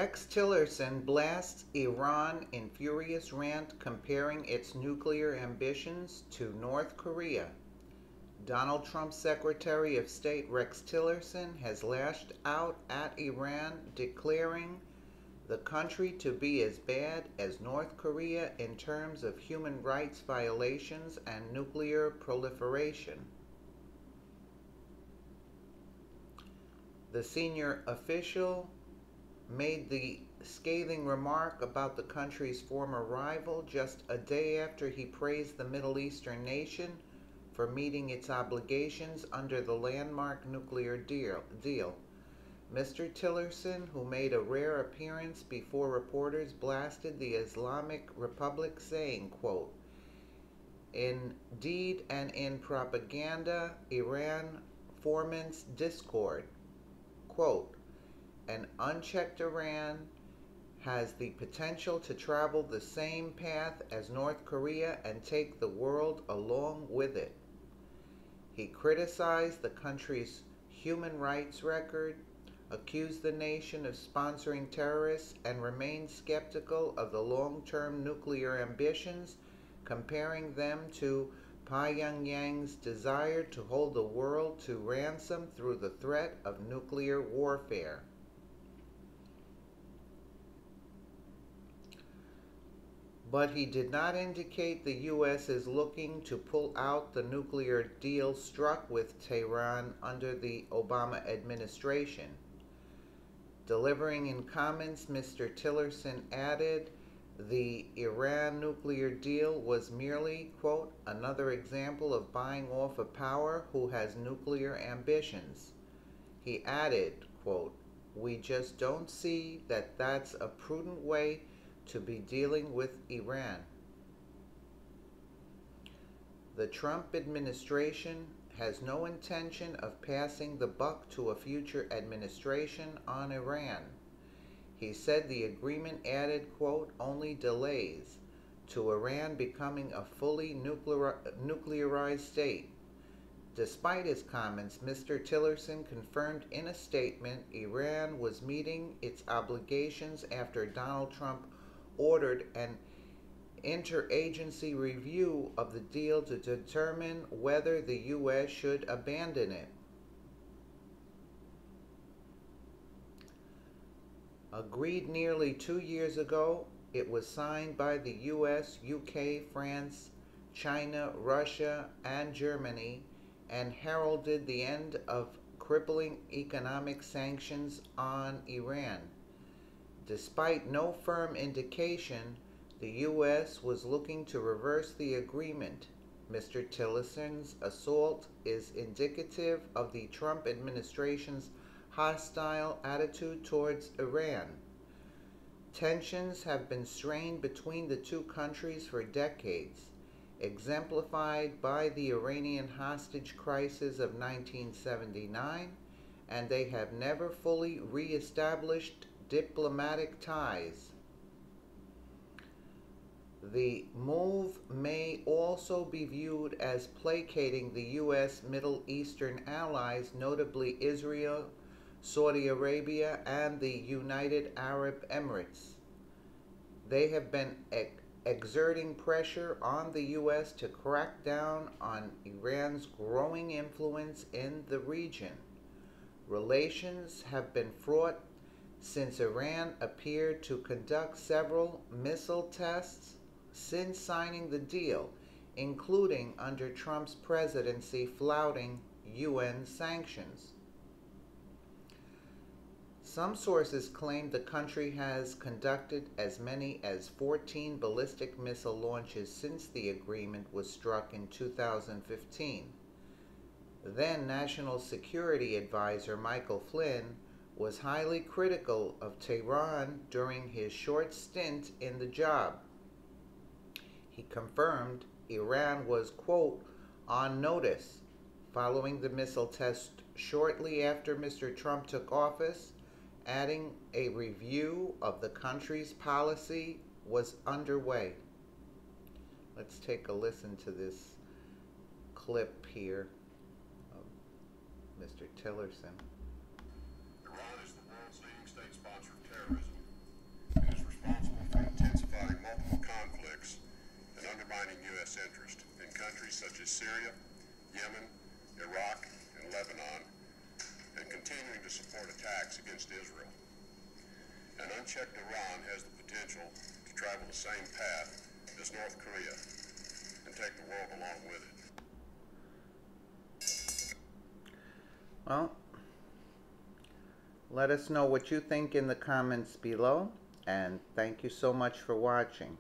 Rex Tillerson blasts Iran in furious rant comparing its nuclear ambitions to North Korea. Donald Trump's Secretary of State Rex Tillerson has lashed out at Iran, declaring the country to be as bad as North Korea in terms of human rights violations and nuclear proliferation. The senior official made the scathing remark about the country's former rival just a day after he praised the Middle Eastern nation for meeting its obligations under the landmark nuclear deal. Mr. Tillerson, who made a rare appearance before reporters, blasted the Islamic Republic, saying, quote, "In deed and in propaganda, Iran foments discord." Quote, "An unchecked Iran has the potential to travel the same path as North Korea and take the world along with it." He criticized the country's human rights record, accused the nation of sponsoring terrorists, and remained skeptical of the long-term nuclear ambitions, comparing them to Pyongyang's desire to hold the world to ransom through the threat of nuclear warfare. But he did not indicate the U.S. is looking to pull out the nuclear deal struck with Tehran under the Obama administration. Delivering in comments, Mr. Tillerson added, the Iran nuclear deal was merely, quote, "another example of buying off a power who has nuclear ambitions." He added, quote, "We just don't see that that's a prudent way to be dealing with Iran." The Trump administration has no intention of passing the buck to a future administration on Iran. He said the agreement added, quote, "only delays to Iran becoming a fully nuclearized state." Despite his comments, Mr. Tillerson confirmed in a statement Iran was meeting its obligations after Donald Trump ordered an interagency review of the deal to determine whether the U.S. should abandon it. Agreed nearly 2 years ago, it was signed by the U.S., UK, France, China, Russia, and Germany, and heralded the end of crippling economic sanctions on Iran. Despite no firm indication the U.S. was looking to reverse the agreement, Mr. Tillerson's assault is indicative of the Trump administration's hostile attitude towards Iran. Tensions have been strained between the two countries for decades, exemplified by the Iranian hostage crisis of 1979, and they have never fully re-established diplomatic ties. The move may also be viewed as placating the U.S. Middle Eastern allies, notably Israel, Saudi Arabia, and the United Arab Emirates. They have been exerting pressure on the U.S. to crack down on Iran's growing influence in the region. Relations have been fraught since Iran appeared to conduct several missile tests since signing the deal, including under Trump's presidency flouting UN sanctions. Some sources claim the country has conducted as many as 14 ballistic missile launches since the agreement was struck in 2015. Then National Security Advisor Michael Flynn was highly critical of Tehran during his short stint in the job. He confirmed Iran was, quote, "on notice" following the missile test shortly after Mr. Trump took office, adding a review of the country's policy was underway. Let's take a listen to this clip here of Mr. Tillerson. Iran is the world's leading state sponsor of terrorism. U.S. interest in countries such as Syria, Yemen, Iraq, and Lebanon, and continuing to support attacks against Israel. An unchecked Iran has the potential to travel the same path as North Korea and take the world along with it. Well, let us know what you think in the comments below, and thank you so much for watching.